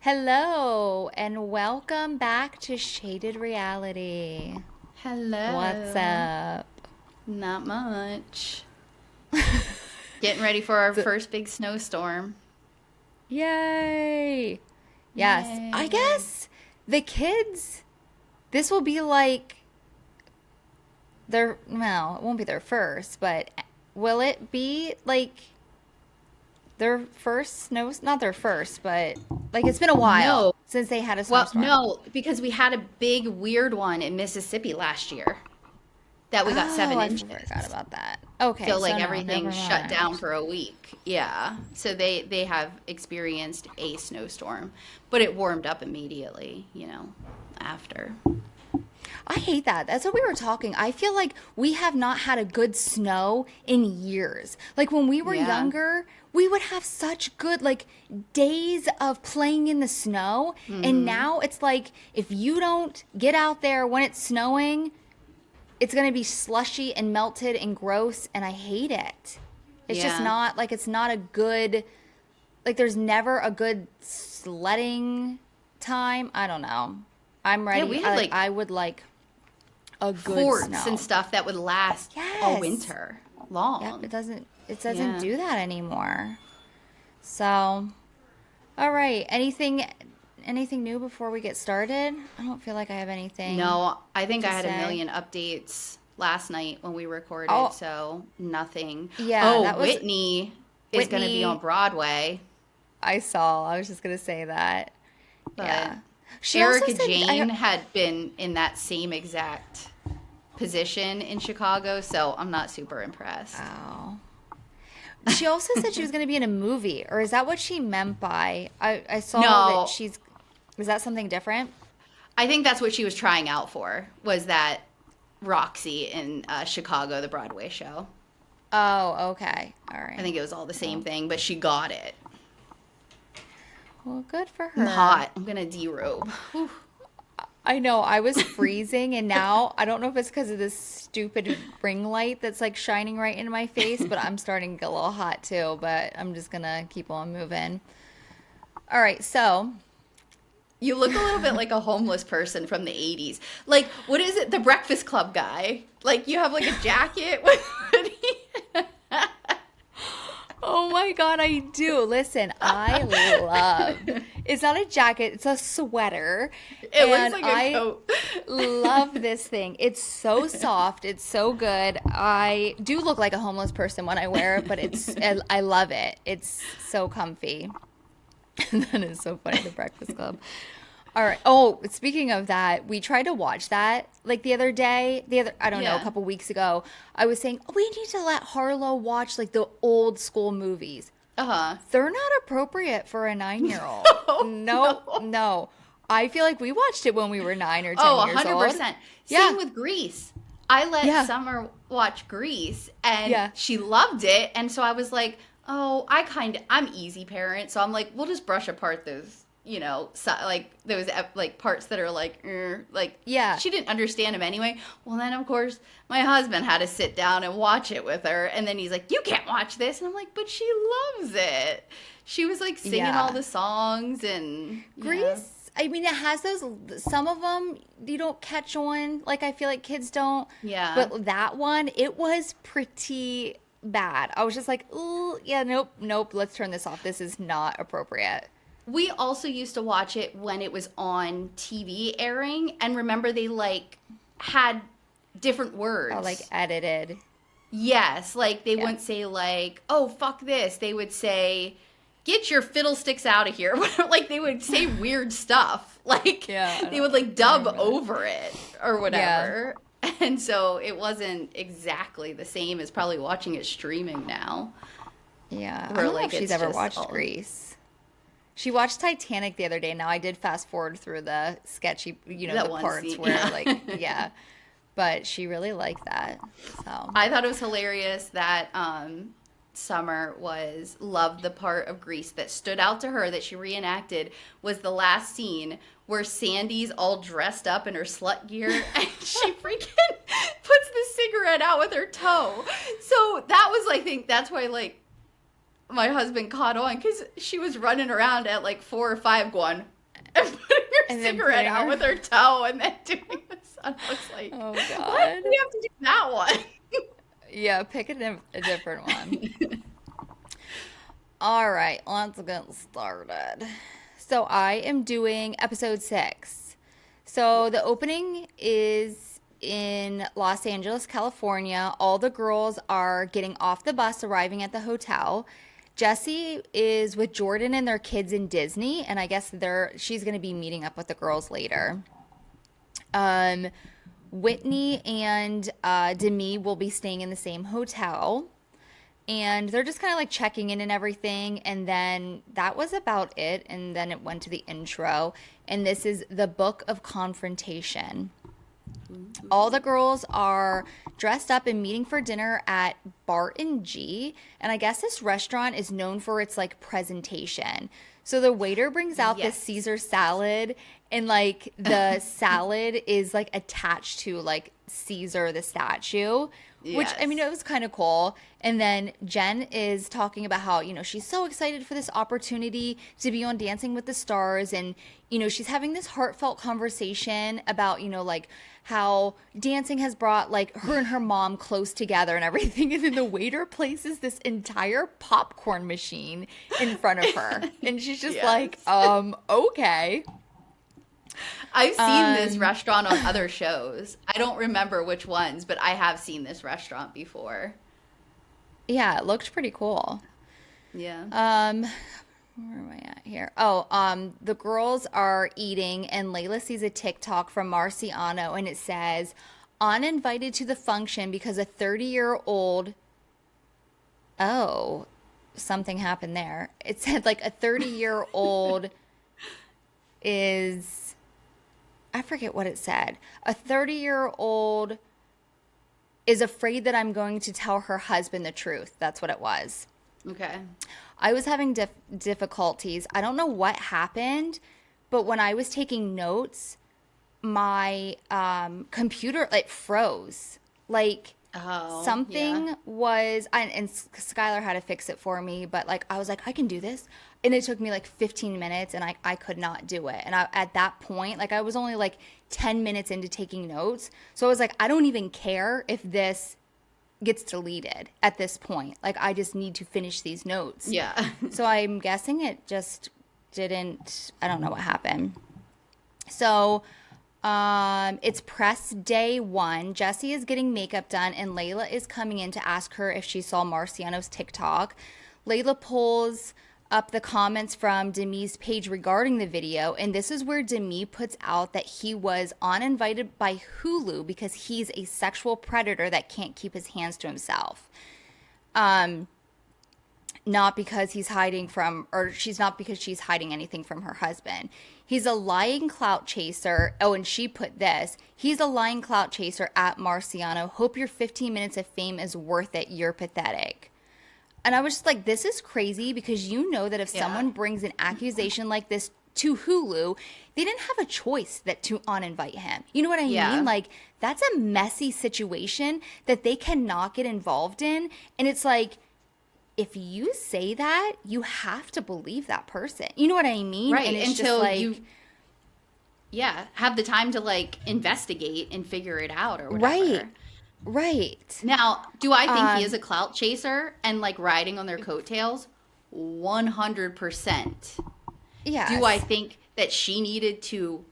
Hello, and welcome back to Shaded Reality. What's Hello. up? Not much. Getting ready for our So- first big snowstorm. Yay! Yes, I Yay. guess the kids, this will be like well, it won't be their first, but will it be like their first not their first, but like it's been a while No. since they had a Well, snowstorm. no, because we had a big weird one in Mississippi last year that we got Oh, seven I forgot inches. about that. Okay, So so like no, everything never shut down mind. for a week. Yeah. So they have experienced a snowstorm, but it warmed up immediately, after. I hate that. That's what we were talking. I feel like we have not had a good snow in years. Like when we were Yeah. younger, we would have such good like days of playing in the snow, and Mhm. now it's like if you don't get out there when it's snowing, it's going to be slushy and melted and gross, and I hate it. It's just Yeah. not like it's not a good like there's never a good sledding time. I don't know. I'm Yeah, ready. we had like I would like a good forts and snow. stuff that would last all Yes. winter Yep, long. it doesn't Yeah. do that anymore. So, all right. Anything new before we get started? I don't feel like I have anything No, I think I to had a say. million updates last night when we recorded, Oh, so nothing. yeah, Oh, that was Whitney is going to be on Whitney. Broadway, I saw. I was just gonna say that. but Yeah. She also Erica said Jane had been in that same exact position in Chicago, so I'm not super impressed. oh. She also said she was going to be in a movie, or is that what she meant by? I saw that No, she's. Is that something different? I think that's what she was trying out for, was that Roxy in Chicago, the Broadway show. Oh, okay. All I right. think it was all the same Well, thing, but she got it. well, good for I'm her. hot. I'm gonna derobe. Whew. I know I was freezing, and now I don't know if it's because of this stupid ring light that's like shining right into my face, but I'm starting to get a little hot too. But I'm just gonna keep on moving. All right, so You look a little bit like a homeless person from the 80s. Like, what is it? The Breakfast Club guy. Like, you have like a jacket with oh my God, I do. Listen, I love. It's not a jacket, it's a sweater. It looks And like a I coat. love this thing. It's so soft, it's so good. I do look like a homeless person when I wear it, but I love it. It's so comfy. That is so funny, the Breakfast Club. All right. Oh, speaking of that, we tried to watch that like the other day. I don't know, a Yeah. couple weeks ago. I was saying, oh, we need to let Harlow watch like the old school movies. Uh-huh. They're not appropriate for a 9-year-old. Oh, No, no. no. I feel like we watched it when we were 9 or 10 Oh, years old. 100%. Yeah. Same with Grease. I let Yeah. Summer watch Grease and Yeah. she loved it. And so I was like, oh, I'm easy parent. So I'm like, we'll just brush apart those, like those like parts that are like Yeah. she didn't understand them anyway. Well, then of course my husband had to sit down and watch it with her. And then he's like, you can't watch this. And I'm like, but she loves it. She was like singing all Yeah. the songs and yeah. Grease, I mean, it has some of them you don't catch on. Like, I feel like kids don't. Yeah. But that one, it was pretty bad. I was just like, ooh, yeah, nope, nope, let's turn this off. This is not appropriate. We also used to watch it when it was on TV airing, and remember they like had different Oh, like words. edited. Yes, like they Yeah. wouldn't say like, "Oh, fuck this." They would say, "Get your fiddlesticks out of here." Like they would say weird stuff. Like Yeah, they would like I dub remember that. over it or Yeah. whatever. And so it wasn't exactly the same as probably watching it streaming now, Yeah. I where don't know if like she's it's ever just watched all Grease. She watched Titanic the other day. Now, I did fast forward through the sketchy, that the one parts scene. where, Yeah. like, yeah. But she really liked that. So, I thought it was hilarious that Summer was loved the part of Grease that stood out to her that she reenacted was the last scene where Sandy's all dressed up in her slut gear and she freaking puts the cigarette out with her toe. So that was like, I think that's why like my husband caught on because she was running around at like 4 or 5 going, and putting her And then cigarette putting out her- with her toe and then doing the sun. I was like, Oh why God. do we have to do that one? Yeah, pick a different one. All right, let's get started. So I am doing episode 6. So the opening is in Los Angeles, California. All the girls are getting off the bus, arriving at the hotel. Jessi is with Jordan and their kids in Disney, and I guess she's going to be meeting up with the girls later. Um, Whitney and Demi will be staying in the same hotel. And they're just kind of like checking in and everything. And then that was about it. And then it went to the intro. And this is the Book of Confrontation. All the girls are dressed up and meeting for dinner at Bart and G. And I guess this restaurant is known for its like presentation. So the waiter brings out this Yes. Caesar salad, and like the salad is like attached to like Caesar the statue, which I mean Yes. it was kind of cool. And then Jen is talking about how, she's so excited for this opportunity to be on Dancing with the Stars, and she's having this heartfelt conversation about, like how dancing has brought like her and her mom close together and everything. And then the waiter places this entire popcorn machine in front of her. And she's just Yes. like, okay. I've seen this Um, restaurant on other shows. I don't remember which ones, but I have seen this restaurant before. Yeah, it looked pretty cool. Yeah. Where am I at here? Oh, the girls are eating, and Layla sees a TikTok from Marciano, and it says, uninvited to the function because a 30-year-old, oh, something happened there. It said like a 30-year-old is, I forget what it said. A 30-year-old is afraid that I'm going to tell her husband the truth. That's what it was. Okay. I was having difficulties. I don't know what happened, but when I was taking notes, my computer like froze. Like Oh, something yeah. was, and Skylar had to fix it for me, but like I was like, I can do this. And it took me like 15 minutes and I could not do it. And at that point, like I was only like 10 minutes into taking notes. So I was like, I don't even care if this gets deleted at this point. Like I just need to finish these notes. Yeah. So I'm guessing it just didn't, I don't know what happened. So it's press day 1. Jessi is getting makeup done and Layla is coming in to ask her if she saw Marciano's TikTok. Layla pulls up the comments from Demi's page regarding the video, and this is where Demi puts out that he was uninvited by Hulu because he's a sexual predator that can't keep his hands to himself. Not because he's hiding from, or she's not because she's hiding anything from her husband. He's a lying clout chaser. Oh, and she put this. He's a lying clout chaser at Marciano. Hope your 15 minutes of fame is worth it. You're pathetic. And I was just like, this is crazy because you know that if someone brings an accusation like this to Hulu, they didn't have a choice that to uninvite him. You know what I Yeah. mean? Like, that's a messy situation that they cannot get involved in. And it's like, if you say that, you have to believe that person. You know what I mean? Right. And it's Until just like, you have the time to like investigate and figure it out or whatever. right, right. Now, do I think he is a clout chaser and like riding on their coattails? 100%. Yes. Do I think that she needed to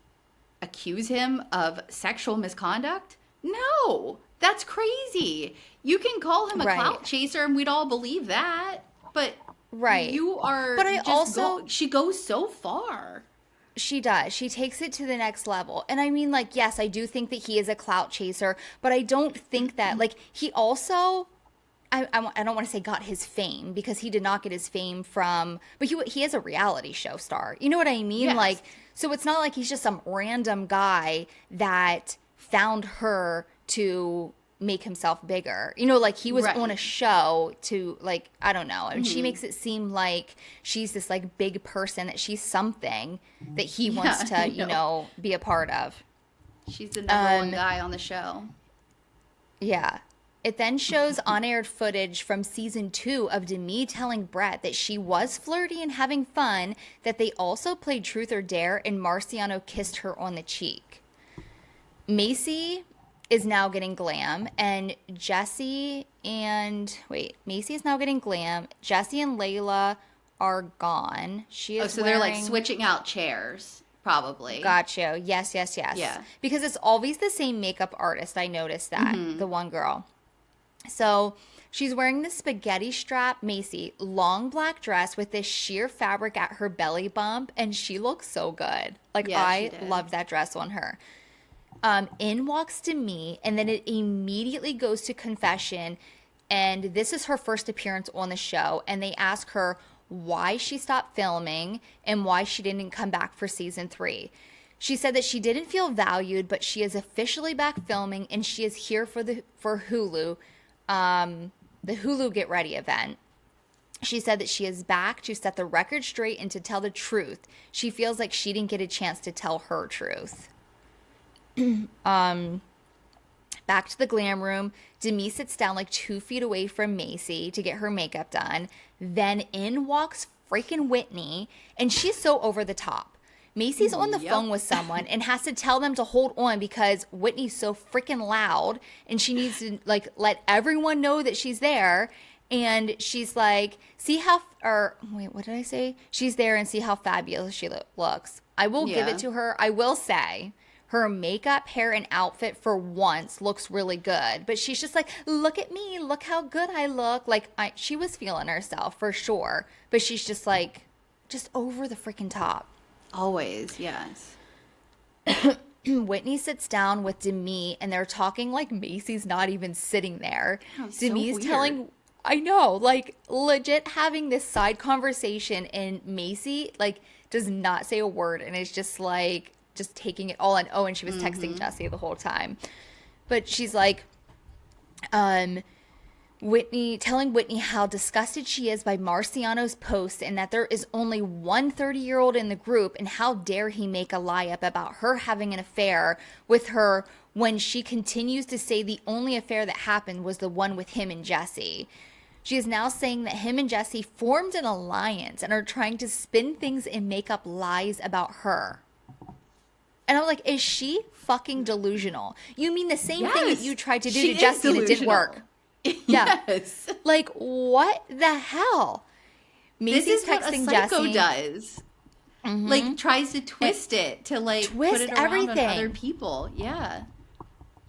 accuse him of sexual misconduct? No. That's crazy. You can call him a Right. clout chaser and we'd all believe that. But Right. you are But I just also- she goes so far. She does. She takes it to the next level. And I mean, like, yes, I do think that he is a clout chaser, but I don't think that, like, he also, I don't want to say got his fame because he did not get his fame from, but he is a reality show star. You know what I mean? Yes. Like, so it's not like he's just some random guy that found her to make himself bigger. You know, like he was Right. on a show to like, I don't know. And she makes it seem like she's this like big person, that she's something that he wants I to, you know, be a part of. She's the number one guy on the show. Yeah. It then shows on-air footage from season 2 of Demi telling Brett that she was flirty and having fun, that they also played Truth or Dare, and Marciano kissed her on the cheek. Macy is now getting glam, and Macy is now getting glam. Jessi and Layla are gone. So they're like switching out chairs, probably. Gotcha. Yes. Yeah. Because it's always the same makeup artist. I noticed that. The one girl. So she's wearing the spaghetti strap Macy long black dress with this sheer fabric at her belly bump, and she looks so good. Like, Yeah, I love that dress on her. In walks Demi, and then it immediately goes to confession, and this is her first appearance on the show, and they ask her why she stopped filming and why she didn't come back for season 3. She said that she didn't feel valued, but she is officially back filming, and she is here for Hulu, the Hulu Get Ready event. She said that she is back to set the record straight and to tell the truth. She feels like she didn't get a chance to tell her truth. Back to the glam room, Demi sits down like 2 feet away from Macy to get her makeup done. Then in walks freaking Whitney, and she's so over the top. Macy's on the phone with someone and has to tell them to hold on because Whitney's so freaking loud, and she needs to like let everyone know that she's there. And she's like, what did I say? She's there and see how fabulous she looks. I will give it to her. I will say her makeup, hair, and outfit for once looks really good. But she's just like, look at me. Look how good I look. Like, she was feeling herself for sure. But she's just like, just over the freaking top. Always, yes. Whitney sits down with Demi, and they're talking like Macy's not even sitting there. Demi's I know, like, legit having this side conversation, and Macy, like, does not say a word, and is just, like, just taking it all in. Oh, and she was texting Jessi the whole time. But she's like, telling Whitney how disgusted she is by Marciano's post, and that there is only one 30-year-old in the group, and how dare he make a lie up about her having an affair with her when she continues to say the only affair that happened was the one with him and Jessi. She is now saying that him and Jessi formed an alliance and are trying to spin things and make up lies about her. And I'm like, is she fucking delusional? You mean the same thing that you tried to do to Jessi and it didn't work? Yeah. Yes. Like, what the hell? Macy's texting what a psycho Jessi. Does. Like, tries to twist it to, like, twist put it around everything on other people. Yeah.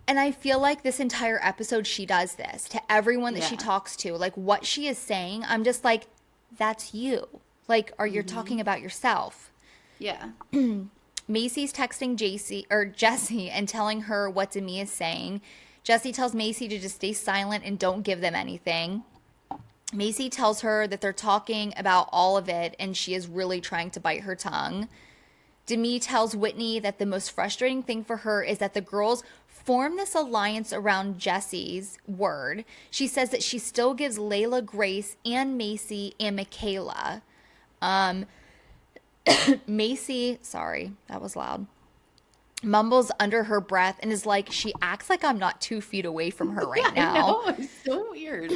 And I feel like this entire episode, she does this to everyone that she talks to. Like, what she is saying, I'm just like, that's you. Like, you're talking about yourself. Yeah. Macy's texting Jessi and telling her what Demi is saying. Jessi tells Macy to just stay silent and don't give them anything. Macy tells her that they're talking about all of it, and she is really trying to bite her tongue. Demi tells Whitney that the most frustrating thing for her is that the girls form this alliance around Jessi's word. She says that she still gives Layla grace and Macy and Michaela. Macy, sorry, that was loud, mumbles under her breath and is like, she acts like I'm not 2 feet away from her right now. I know, it's so weird.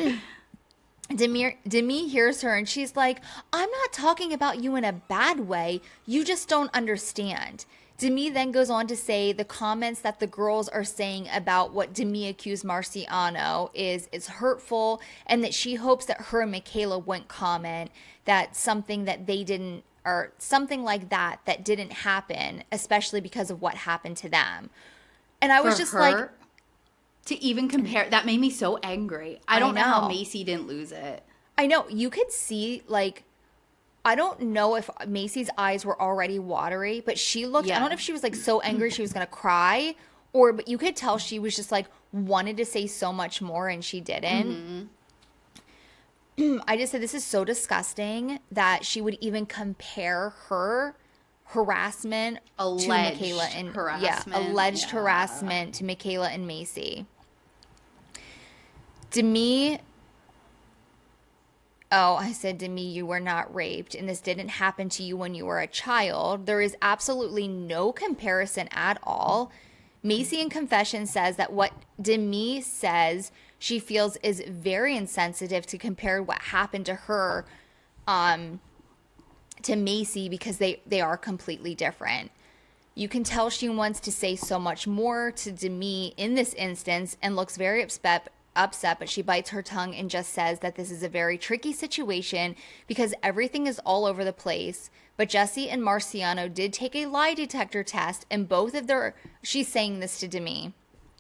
Demi hears her and she's like, I'm not talking about you in a bad way. You just don't understand. Demi then goes on to say the comments that the girls are saying about what Demi accused Marciano is hurtful, and that she hopes that her and Michaela wouldn't comment that something that they didn't, or something like that didn't happen, especially because of what happened to them. And I was just like, to even compare, that made me so angry. I don't know how Macy didn't lose it. I know. You could see, like, I don't know if Macy's eyes were already watery, but she looked, I don't know if she was, like, so angry she was going to cry, but you could tell she was just, like, wanted to say so much more and she didn't. I just said, this is so disgusting that she would even compare her harassment to Michaela and alleged harassment to Michaela and Macy. Demi, I said, Demi, you were not raped, and this didn't happen to you when you were a child. There is absolutely no comparison at all. Macy in confession says that what Demi says she feels is very insensitive to compare what happened to her to Macy because they are completely different. You can tell she wants to say so much more to Demi in this instance and looks very upset, but she bites her tongue and just says that this is a very tricky situation because everything is all over the place. But Jessi and Marciano did take a lie detector test, and both of their, she's saying this to Demi.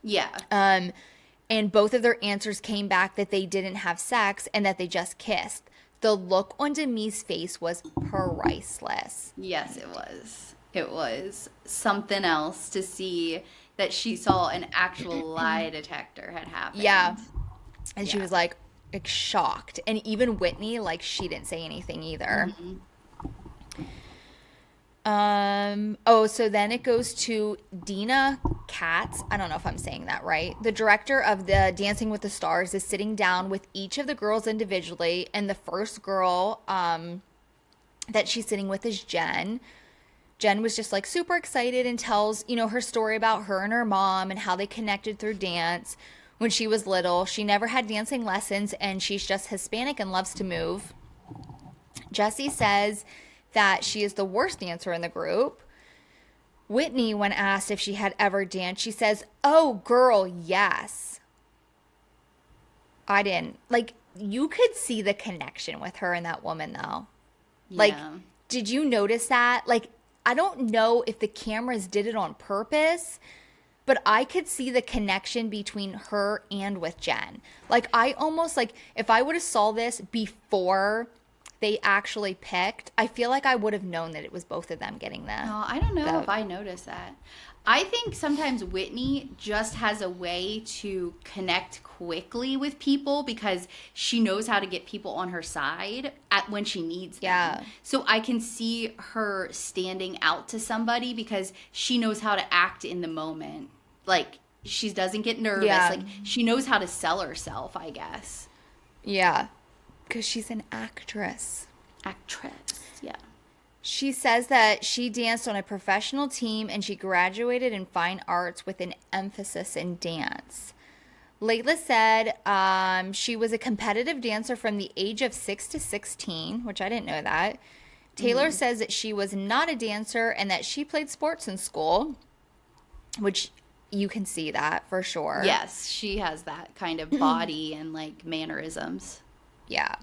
Yeah. And both of their answers came back that they didn't have sex and that they just kissed. The look on Demi's face was priceless. Yes, it was. It was something else to see that she saw an actual lie detector had happened. Yeah. And she was like shocked. And even Whitney, like, she didn't say anything either. So then it goes to Dina Katz. I don't know if I'm saying that right. The director of the Dancing with the Stars is sitting down with each of the girls individually. And the first girl that she's sitting with is Jen. Jen was just like super excited and tells, her story about her and her mom and how they connected through dance when she was little. She never had dancing lessons and she's just Hispanic and loves to move. Jessi says that she is the worst dancer in the group. Whitney, when asked if she had ever danced, she says, "Oh, girl, yes." I didn't. Like, you could see the connection with her and that woman, though. Yeah. Like, did you notice that? Like, I don't know if the cameras did it on purpose, but I could see the connection between her and with Jen. Like, I almost, like, if I would have saw this before they actually picked, I feel like I would have known that it was both of them getting that. Oh, I don't know if I noticed that. I think sometimes Whitney just has a way to connect quickly with people because she knows how to get people on her side when she needs them. Yeah. So I can see her standing out to somebody because she knows how to act in the moment. Like, she doesn't get nervous. Yeah. Like, she knows how to sell herself, I guess. Yeah, because she's an actress. Yeah. She says that she danced on a professional team and she graduated in fine arts with an emphasis in dance. Layla said she was a competitive dancer from the age of 6 to 16, which I didn't know that. Taylor says that she was not a dancer and that she played sports in school, which you can see that for sure. Yes, she has that kind of body and, like, mannerisms. Yeah.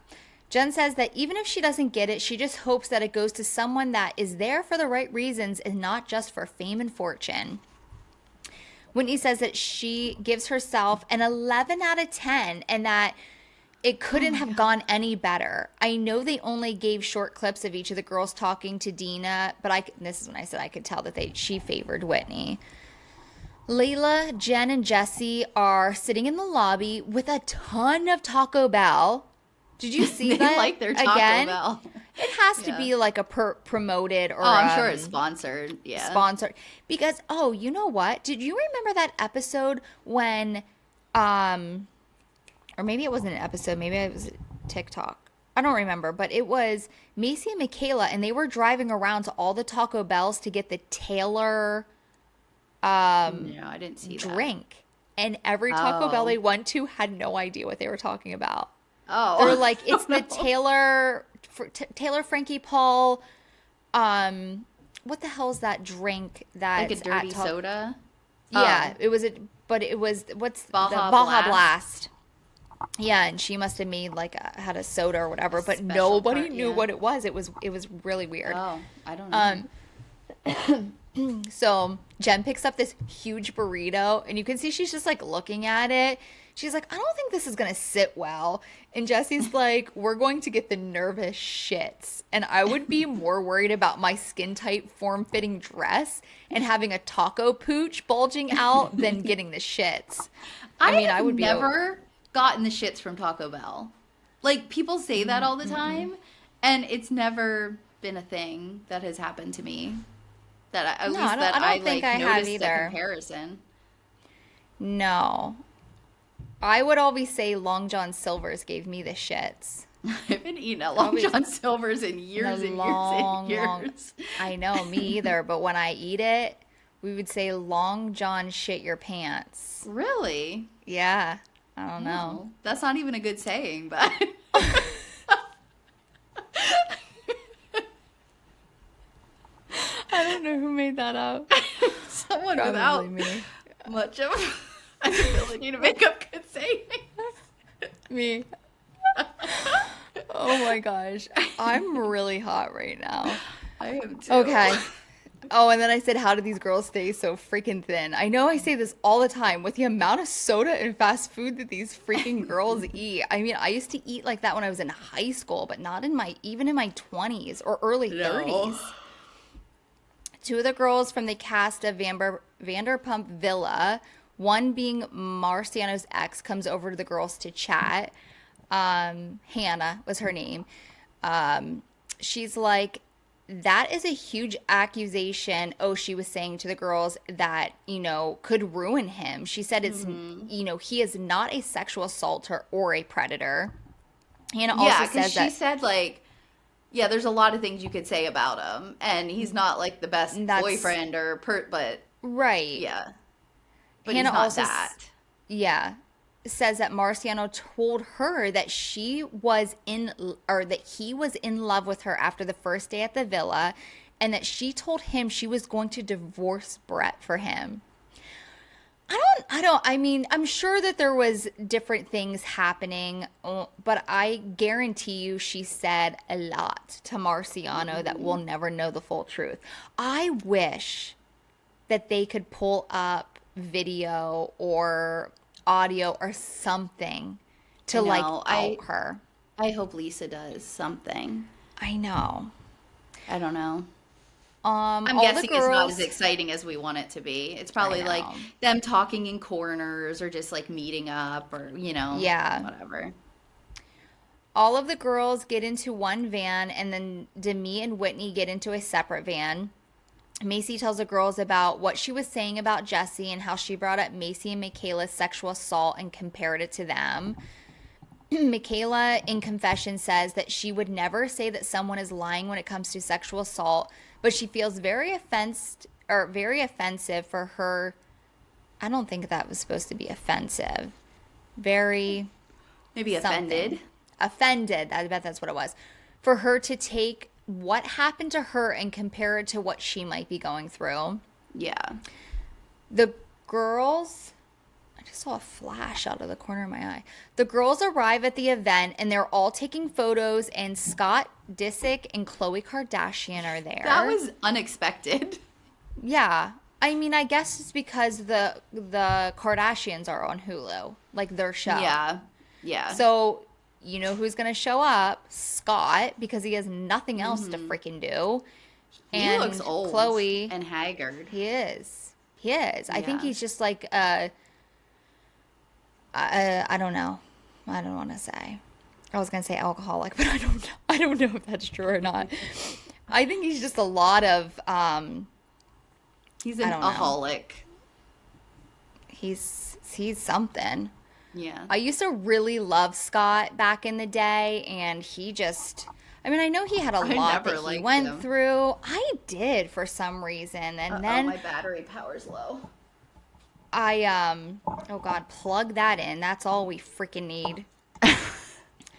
Jen says that even if she doesn't get it, she just hopes that it goes to someone that is there for the right reasons and not just for fame and fortune. Whitney says that she gives herself an 11 out of 10 and that it couldn't have gone any better. I know they only gave short clips of each of the girls talking to Dina, but this is when I said I could tell that she favored Whitney. Layla, Jen, and Jessi are sitting in the lobby with a ton of Taco Bell. Did you see They that? like their Taco Bell. It has to be like a promoted or I'm sure it's sponsored. Yeah. Sponsored. Because, you know what? Did you remember that episode when, or maybe it wasn't an episode, maybe it was TikTok. I don't remember, but it was Macy and Michaela, and they were driving around to all the Taco Bells to get the Taylor No, I didn't see drink. And every Taco Bell they went to had no idea what they were talking about. Oh. They're like, it's the Taylor Frankie Paul, what the hell is that drink that's like a dirty soda? Yeah, it was what's Baja Blast. Yeah, and she must have made had a soda or whatever, but Special nobody part, knew yeah. what it was. It was really weird. Oh, I don't know. So Jen picks up this huge burrito, and you can see she's just like looking at it. She's like, I don't think this is going to sit well. And Jessi's like, we're going to get the nervous shits. And I would be more worried about my skin tight, form fitting dress and having a taco pooch bulging out than getting the shits. I would never gotten the shits from Taco Bell. Like, people say that all the time, and it's never been a thing that has happened to me. I don't think I have either. A comparison. No. I would always say Long John Silver's gave me the shits. I haven't eaten at Long John Silver's in years and years. I know, me either. But when I eat it, we would say Long John shit your pants. Really? Yeah. I don't know. No, that's not even a good saying, but I don't know who made that up. someone Probably without me. much of an ability to make up good sayings. Me. Oh my gosh. I'm really hot right now. I am too. Okay. Oh, and then I said, how do these girls stay so freaking thin? I know I say this all the time with the amount of soda and fast food that these freaking girls eat. I mean, I used to eat like that when I was in high school, but not even in my 20s or early 30s. Two of the girls from the cast of Vanderpump Villa, one being Marciano's ex, comes over to the girls to chat. Hannah was her name. She's like, that is a huge accusation. Oh, she was saying to the girls that, could ruin him. She said it's, he is not a sexual assaulter or a predator. Hannah also says that. She said, like, yeah, there's a lot of things you could say about him, and he's not, like, the best boyfriend but. Right. Yeah. But Hannah he's not also that. Yeah. Says that Marciano told her that he was in love with her after the first day at the villa, and that she told him she was going to divorce Brett for him. I mean, I'm sure that there was different things happening, but I guarantee you she said a lot to Marciano that we'll never know the full truth. I wish that they could pull up video or audio or something to out her. I hope Lisa does something. I know. I don't know. I'm guessing it's not as exciting as we want it to be. It's probably like them talking in corners or just like meeting up or, whatever. All of the girls get into one van, and then Demi and Whitney get into a separate van. Macy tells the girls about what she was saying about Jessi and how she brought up Macy and Michaela's sexual assault and compared it to them. Michaela, in confession, says that she would never say that someone is lying when it comes to sexual assault, but she feels very offensive for her. I don't think that was supposed to be offensive. Maybe offended. Offended. I bet that's what it was. For her to take what happened to her and compare it to what she might be going through. Yeah. The girls, I just saw a flash out of the corner of my eye. The girls arrive at the event and they're all taking photos, and Scott Disick and Khloe Kardashian are there. That was unexpected. Yeah. I mean, I guess it's because the Kardashians are on Hulu, like their show. Yeah. Yeah. So you know who's going to show up? Scott, because he has nothing else to freaking do. He looks old Khloe, and haggard. He is. Yeah. I think he's just like, I don't know. I don't want to say. I was going to say alcoholic, but I don't know if that's true or not. I think he's just a lot of, he's an aholic. He's something. Yeah. I used to really love Scott back in the day, and he just, I mean, I know he had a lot that he went through. I did for some reason, and then my battery power's low. Oh God, plug that in. That's all we freaking need. I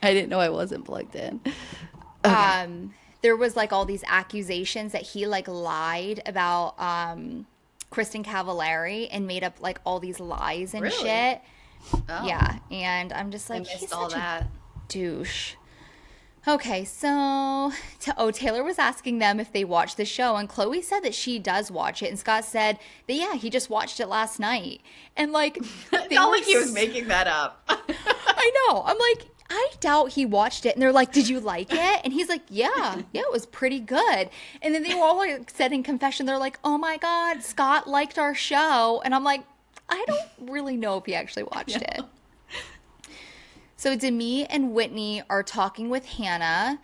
didn't know I wasn't plugged in. Okay. There was like all these accusations that he like lied about Kristen Cavallari and made up like all these lies and shit. Oh. Yeah, and I'm just like, he's all that douche. Okay, so Taylor was asking them if they watched the show, and Khloe said that she does watch it, and Scott said that he just watched it last night, and like it's not like he was making that up. I know. I'm like, I doubt he watched it, and they're like, "Did you like it?" And he's like, "Yeah, it was pretty good." And then they were all like said in confession, they're like, "Oh my God, Scott liked our show," and I'm like, I don't really know if he actually watched it. So Demi and Whitney are talking with Hannah,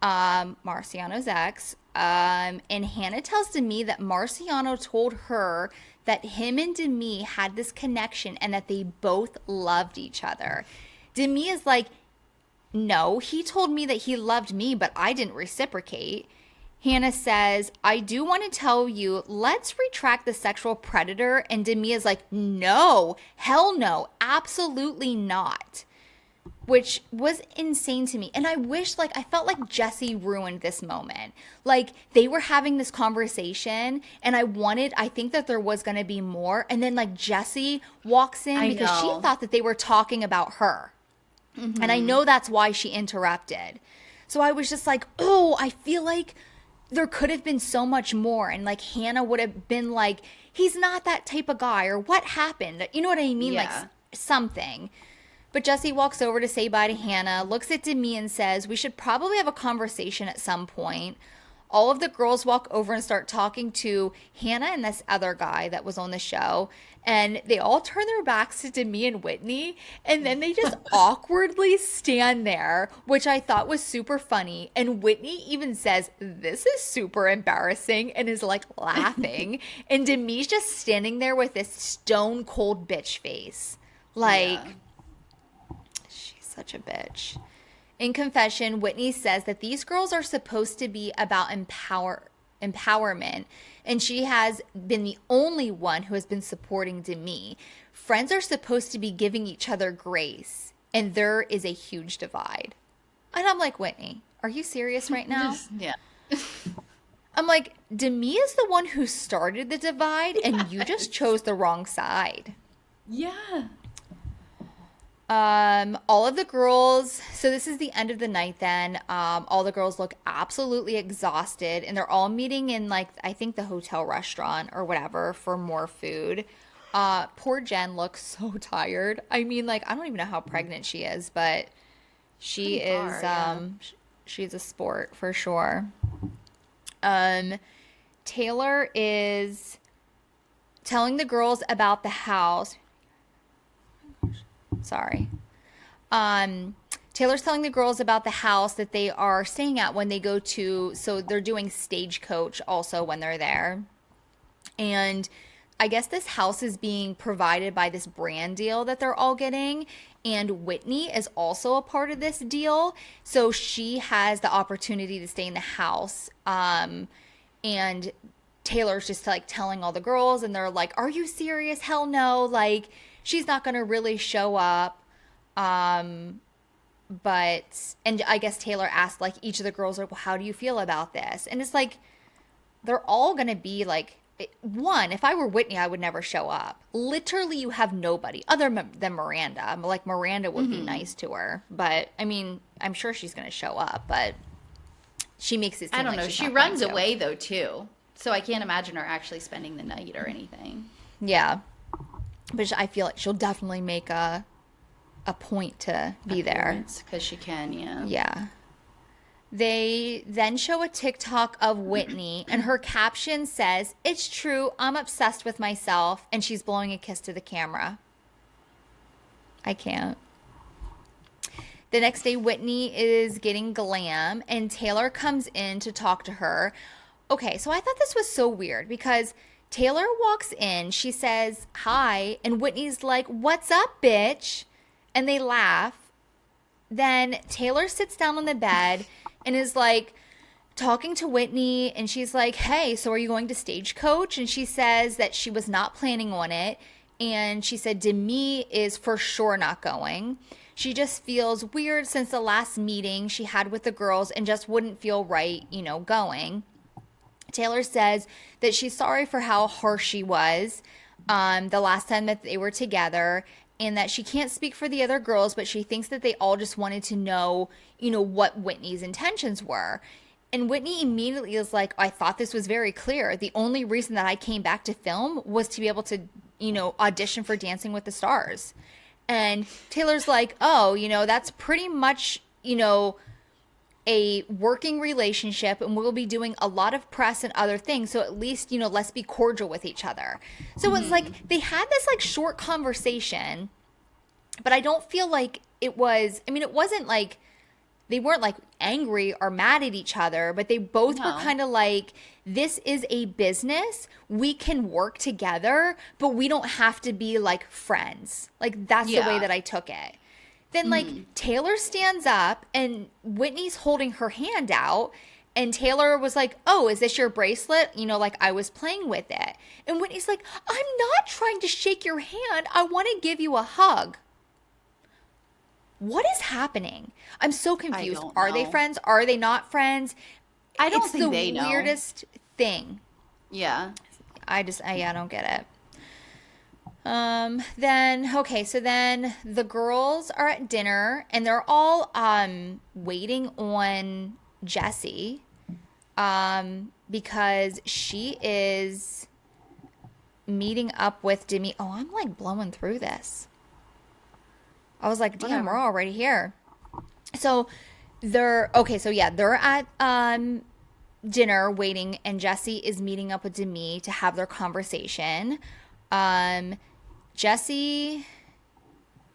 Marciano's ex, and Hannah tells Demi that Marciano told her that him and Demi had this connection and that they both loved each other. Demi is like, no, he told me that he loved me, but I didn't reciprocate. Hannah says, I do want to tell you, let's retract the sexual predator. And Demi is like, no, hell no, absolutely not. Which was insane to me. And I wish, like, I felt like Jessi ruined this moment. Like, they were having this conversation, and I think that there was going to be more. And then, like, Jessi walks in because she thought that they were talking about her. Mm-hmm. And I know that's why she interrupted. So I was just like, oh, I feel like there could have been so much more. And, like, Hannah would have been like, he's not that type of guy, or what happened? You know what I mean? Yeah. Like, something. But Jessi walks over to say bye to Hannah, looks at Demi and says, we should probably have a conversation at some point. All of the girls walk over and start talking to Hannah and this other guy that was on the show. And they all turn their backs to Demi and Whitney. And then they just awkwardly stand there, which I thought was super funny. And Whitney even says, this is super embarrassing, and is like laughing. And Demi's just standing there with this stone cold bitch face. Like... Yeah. Such a bitch. In confession, Whitney says that these girls are supposed to be about empowerment, and she has been the only one who has been supporting Demi. Friends are supposed to be giving each other grace, and there is a huge divide. And I'm like, Whitney, are you serious right now? Yeah. I'm like, Demi is the one who started the divide, and you just chose the wrong side. Yeah. All of the girls, so this is the end of the night then, all the girls look absolutely exhausted, and they're all meeting in, like, I think the hotel restaurant or whatever for more food. Poor Jen looks so tired. I mean, like, I don't even know how pregnant she is, but she is, she's a sport for sure. Taylor is telling the girls about the house. Sorry. Taylor's telling the girls about the house that they are staying at when they go to, so they're doing Stagecoach also when they're there. And I guess this house is being provided by this brand deal that they're all getting. And Whitney is also a part of this deal. So she has the opportunity to stay in the house. And Taylor's just like telling all the girls, and they're like, are you serious? Hell no. Like, she's not going to really show up. And I guess Taylor asked, like, each of the girls, like, well, how do you feel about this? And it's like, they're all going to be like, one, if I were Whitney, I would never show up. Literally, you have nobody other than Miranda. Like, Miranda would be nice to her. But, I mean, I'm sure she's going to show up. But she makes it seem I don't like know. She runs away, though, too. So I can't imagine her actually spending the night or anything. Yeah. But I feel like she'll definitely make a point to be there. Because she can, yeah. Yeah. They then show a TikTok of Whitney, and her caption says, it's true, I'm obsessed with myself, and she's blowing a kiss to the camera. I can't. The next day, Whitney is getting glam, and Taylor comes in to talk to her. Okay, so I thought this was so weird because Taylor walks in, she says, hi, and Whitney's like, what's up, bitch? And they laugh. Then Taylor sits down on the bed and is like talking to Whitney, and she's like, hey, so are you going to Stagecoach? And she says that she was not planning on it, and she said Demi is for sure not going. She just feels weird since the last meeting she had with the girls and just wouldn't feel right, going. Taylor says that she's sorry for how harsh she was the last time that they were together, and that she can't speak for the other girls, but she thinks that they all just wanted to know, what Whitney's intentions were. And Whitney immediately is like, I thought this was very clear. The only reason that I came back to film was to be able to, audition for Dancing with the Stars. And Taylor's like, oh, that's pretty much, a working relationship, and we'll be doing a lot of press and other things. So at least, let's be cordial with each other. So it's like they had this like short conversation, but I don't feel like it wasn't like they weren't like angry or mad at each other, but they both were kind of like, this is a business. We can work together, but we don't have to be like friends. Like that's the way that I took it. Then, like, Taylor stands up, and Whitney's holding her hand out, And Taylor was like, oh, is this your bracelet? You know, like I was playing with it. And Whitney's like, I'm not trying to shake your hand. I want to give you a hug. What is happening? I'm so confused. Are they friends? Are they not friends? I don't think they know. It's the weirdest thing. Yeah. I don't get it. So then the girls are at dinner and they're all waiting on Jessi because she is meeting up with Demi. Oh, I'm like blowing through this. I was like, damn, we're already here. So they're at dinner waiting, and Jessi is meeting up with Demi to have their conversation. Jessi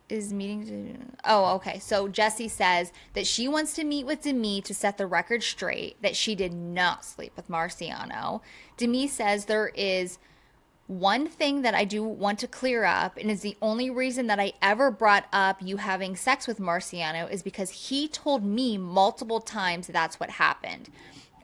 is meeting. So Jessi says that she wants to meet with Demi to set the record straight that she did not sleep with Marciano. Demi says there is one thing that I do want to clear up, and is the only reason that I ever brought up you having sex with Marciano is because he told me multiple times that's what happened.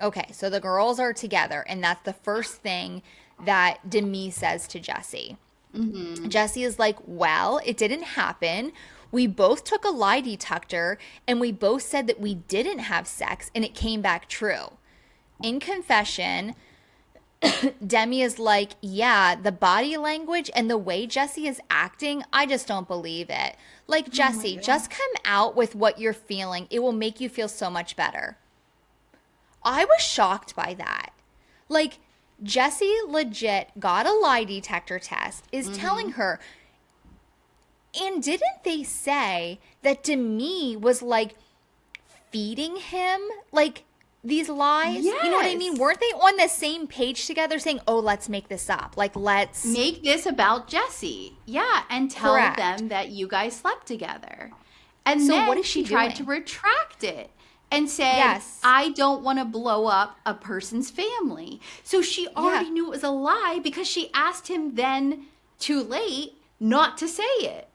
Okay, so the girls are together, and that's the first thing that Demi says to Jessi. Mm-hmm. Jessi is like, well, it didn't happen. We both took a lie detector, and we both said that we didn't have sex, and it came back true. In confession, Demi is like, yeah, the body language and the way Jessi is acting, I just don't believe it. Like, Jessi, just come out with what you're feeling. It will make you feel so much better. I was shocked by that. Like, Jessi legit got a lie detector test, is telling her. And didn't they say that Demi was like feeding him like these lies? Yes. You know what I mean? Weren't they on the same page together saying, oh, let's make this up? Like, let's make this about Jessi. Yeah. And tell them that you guys slept together. And so then what is she tried to retract it and said, yes, I don't want to blow up a person's family. So she already knew it was a lie because she asked him then too late not to say it.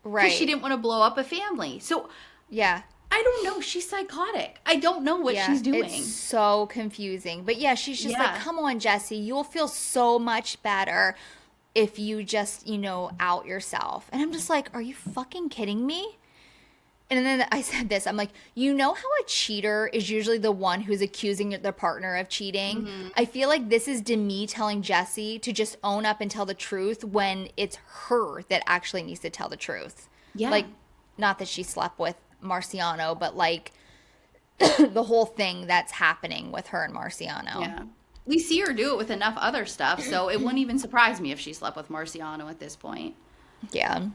Right. Because she didn't want to blow up a family. So yeah. I don't know. She's psychotic. I don't know what she's doing. It's so confusing. But yeah, she's just like, come on, Jessi. You'll feel so much better if you just, out yourself. And I'm just like, are you fucking kidding me? And then I said this. I'm like, you know how a cheater is usually the one who's accusing their partner of cheating? Mm-hmm. I feel like this is Demi telling Jessi to just own up and tell the truth when it's her that actually needs to tell the truth. Yeah. Like, not that she slept with Marciano, but like the whole thing that's happening with her and Marciano. Yeah. We see her do it with enough other stuff, so it wouldn't even surprise me if she slept with Marciano at this point. Yeah.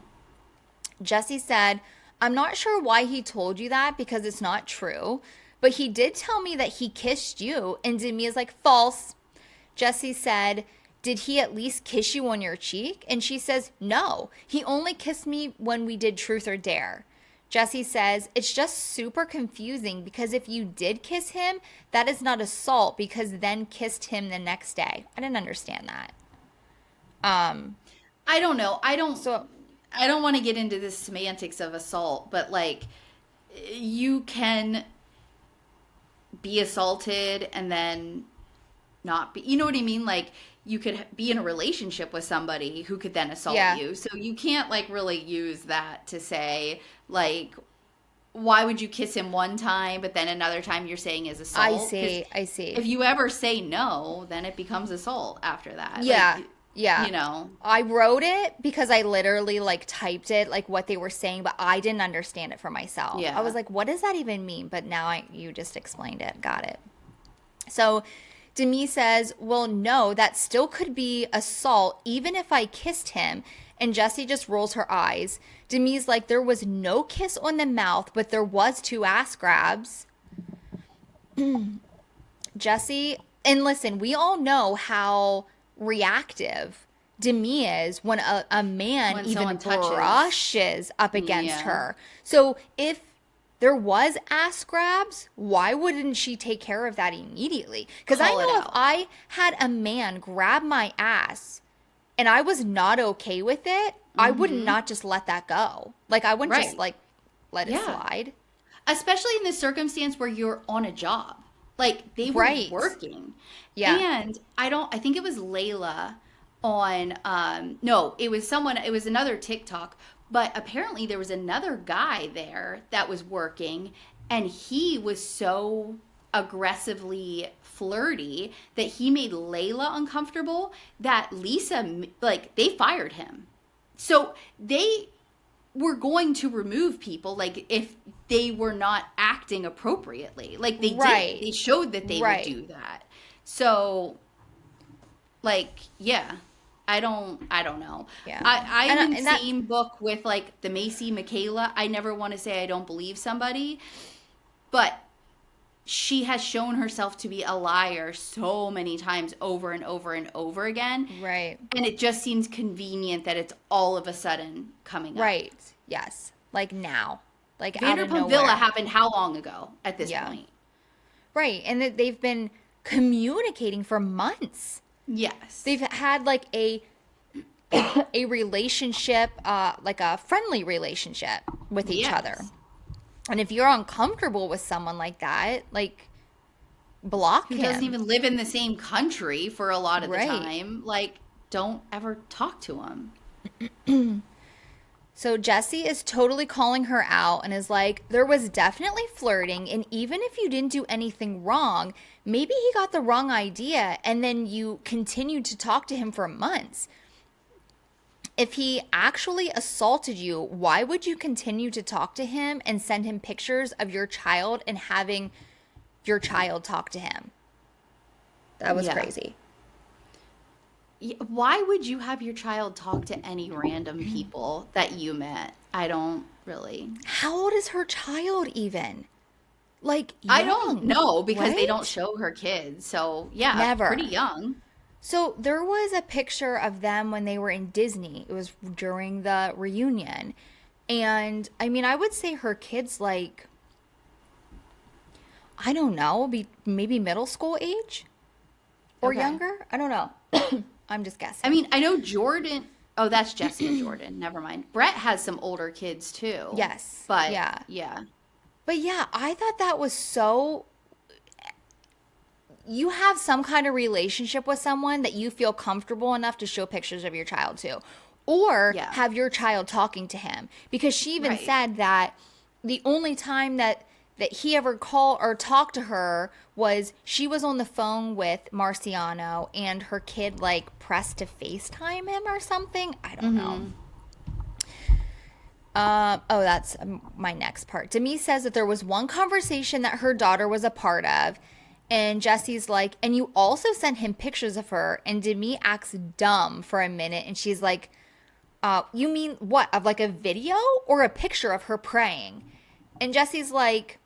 Jessi said, I'm not sure why he told you that because it's not true, but he did tell me that he kissed you. And Demi is like, false. Jessi said, did he at least kiss you on your cheek? And she says, no, he only kissed me when we did Truth or Dare. Jessi says, it's just super confusing because if you did kiss him, that is not assault because then kissed him the next day. I didn't understand that. I don't know. I don't want to get into the semantics of assault, but like you can be assaulted and then not be, you know what I mean? Like you could be in a relationship with somebody who could then assault you. So you can't like really use that to say like, why would you kiss him one time, but then another time you're saying is assault? I see. If you ever say no, then it becomes assault after that. Yeah. Like, yeah. I wrote it because I literally like typed it, like what they were saying, but I didn't understand it for myself. Yeah. I was like, what does that even mean? But now you just explained it. Got it. So Demi says, well, no, that still could be assault even if I kissed him. And Jessi just rolls her eyes. Demi's like, there was no kiss on the mouth, but there was 2 ass grabs. Jessi, and listen, we all know how reactive Demi is when a man even brushes up against her. So if there was ass grabs, why wouldn't she take care of that immediately? Because I know if I had a man grab my ass and I was not okay with it, I would not just let that go. Like I wouldn't just like let it slide. Especially in the circumstance where you're on a job. Like, they were Right. working. Yeah. And I think it was Layla on, no, it was someone, it was another TikTok, but apparently there was another guy there that was working, and he was so aggressively flirty that he made Layla uncomfortable that Lisa, like, they fired him. So they were going to remove people, like, if they were not acting appropriately. Like, they Right. did. They showed that they would Right. do that. So, like, yeah. I don't know. Yeah. I'm in the And that same book with, like, the Macy Michaela. I never want to say I don't believe somebody, but she has shown herself to be a liar so many times over and over and over again. right. And it just seems convenient that it's all of a sudden coming up. Right. Yes. Like now. Like out of Vanderpump Villa nowhere. happened how long ago at this Yeah. point? Right. And that they've been communicating for months. Yes. They've had like a relationship, like a friendly relationship with each Yes. other. And if you're uncomfortable with someone like that, like block Who him. doesn't even live in the same country for a lot of the Right. time. Like, don't ever talk to him. So Jessi is totally calling her out and is like, there was definitely flirting. And even if you didn't do anything wrong, maybe he got the wrong idea. And then you continued to talk to him for months. If he actually assaulted you, why would you continue to talk to him and send him pictures of your child and having your child talk to him? That was Yeah. crazy. Why would you have your child talk to any random people that you met? I don't really. How old is her child even? Like, I don't young, know because they right? don't show her kids. So, yeah, Never. pretty young. So there was a picture of them when they were in Disney. It was during the reunion. And I mean, I would say her kid's like, I don't know, maybe middle school age or Okay. younger. I don't know. I'm just guessing. I mean, I know Jordan. Oh, that's Jessi and Jordan. Never mind. Brett has some older kids too. Yes. But Yeah. yeah. But yeah, I thought that was so. You have some kind of relationship with someone that you feel comfortable enough to show pictures of your child to, or Yeah. have your child talking to him. Because she even Right. said that the only time that he ever called or talked to her was she was on the phone with Marciano and her kid like pressed to FaceTime him or something. I don't know. Oh, that's my next part. Demi says that there was one conversation that her daughter was a part of. And Jessi's like, and you also sent him pictures of her. And Demi acts dumb for a minute. And she's like, you mean what? Of like a video or a picture of her praying? And Jessi's like,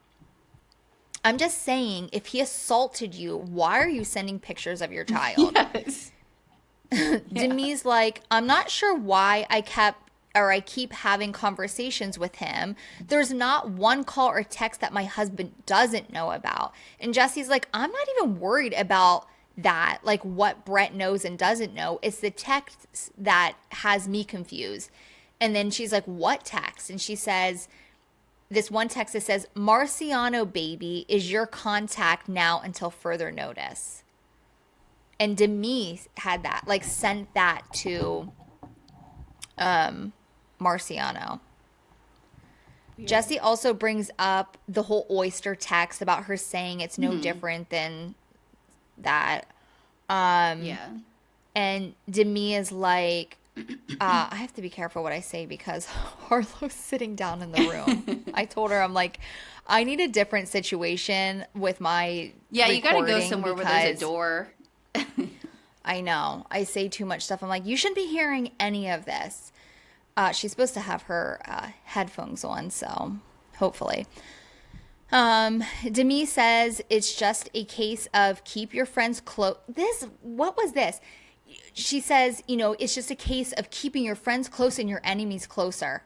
I'm just saying, if he assaulted you, why are you sending pictures of your child? Yes. Demi's like, I'm not sure why I keep having conversations with him. There's not one call or text that my husband doesn't know about. And Jessi's like, I'm not even worried about that, like what Brett knows and doesn't know. It's the text that has me confused. And then she's like, what text? And she says, this one text that says, Marciano baby is your contact now until further notice. And Demi had that, like sent that to Marciano. Weird. Jessi also brings up the whole oyster text about her saying it's no different than that. Yeah. And Demi is like, I have to be careful what I say because Harlow's sitting down in the room. I told her, I'm like, I need a different situation with my Yeah, you gotta go recording somewhere where there's a because door. I know. I say too much stuff. I'm like, you shouldn't be hearing any of this. She's supposed to have her headphones on, so hopefully. Demi says it's just a case of keep your friends close. What was this? She says, it's just a case of keeping your friends close and your enemies closer.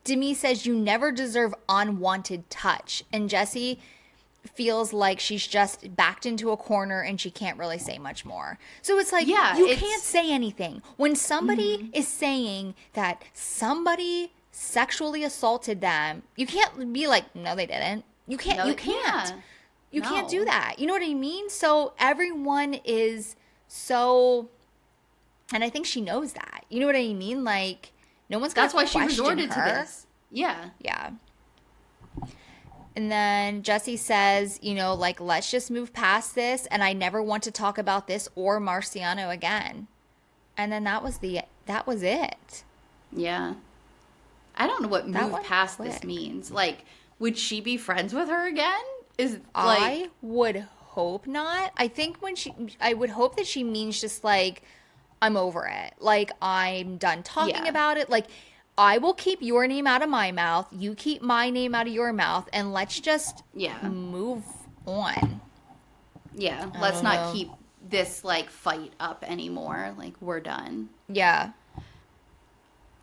Demi says you never deserve unwanted touch. And Jessi feels like she's just backed into a corner and she can't really say much more. So it's like, Yeah, you it's- can't say anything. When somebody is saying that somebody sexually assaulted them, you can't be like, no, they didn't. You can't. No, You can't. yeah. You can't do No. that. You know what I mean? So everyone is so, and I think she knows that. You know what I mean? Like, no one's gonna That's why she question resorted to her. this. Yeah. Yeah. And then Jessi says, you know, like, let's just move past this, and I never want to talk about this or Marciano again. And then that was it. Yeah. I don't know what That move went past this quick. means. Like, would she be friends with her again? Is like, I would hope not. I think I would hope that she means just like, I'm over it. Like, I'm done talking yeah. about it. Like, I will keep your name out of my mouth. You keep my name out of your mouth. And let's just Yeah. move on. Yeah. I Let's don't not know. keep this like fight up anymore. Like, we're done. Yeah.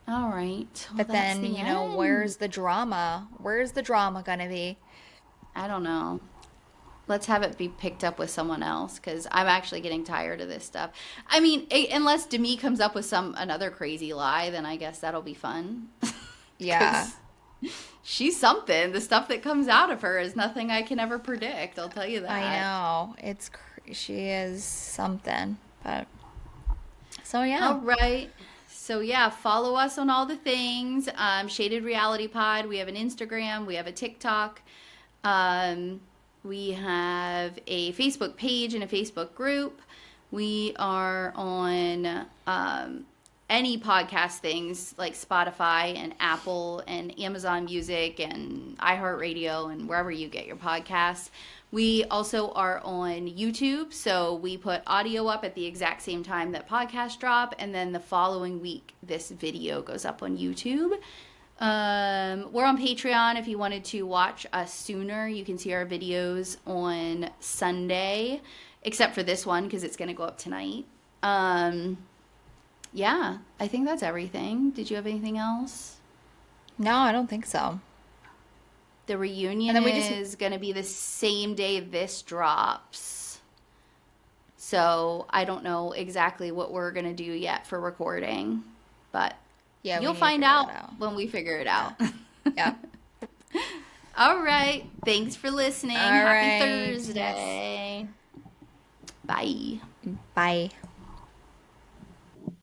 All right. Well, But that's then, the you know, end. where's the drama? Where's the drama gonna be? I don't know. Let's have it be picked up with someone else because I'm actually getting tired of this stuff. I mean, unless Demi comes up with another crazy lie, then I guess that'll be fun. Yeah. 'Cause she's something. The stuff that comes out of her is nothing I can ever predict. I'll tell you that. I know. She is something. But so yeah. All right. So yeah, follow us on all the things. Shaded Reality Pod. We have an Instagram. We have a TikTok. We have a Facebook page and a Facebook group. We are on any podcast things like Spotify and Apple and Amazon Music and iHeartRadio and wherever you get your podcasts. We also are on YouTube, so we put audio up at the exact same time that podcasts drop, and then the following week, this video goes up on YouTube. We're on Patreon. If you wanted to watch us sooner, you can see our videos on Sunday, except for this one because it's going to go up tonight. Yeah, I think that's everything. Did you have anything else? No, I don't think so. The reunion And then we is going to be the same day this drops. So I don't know exactly what we're going to do yet for recording, but Yeah, we you'll need to find figure out that out. when we figure it out. Yeah. All right. Thanks for listening. All Happy right. Thursday. Bye. Bye.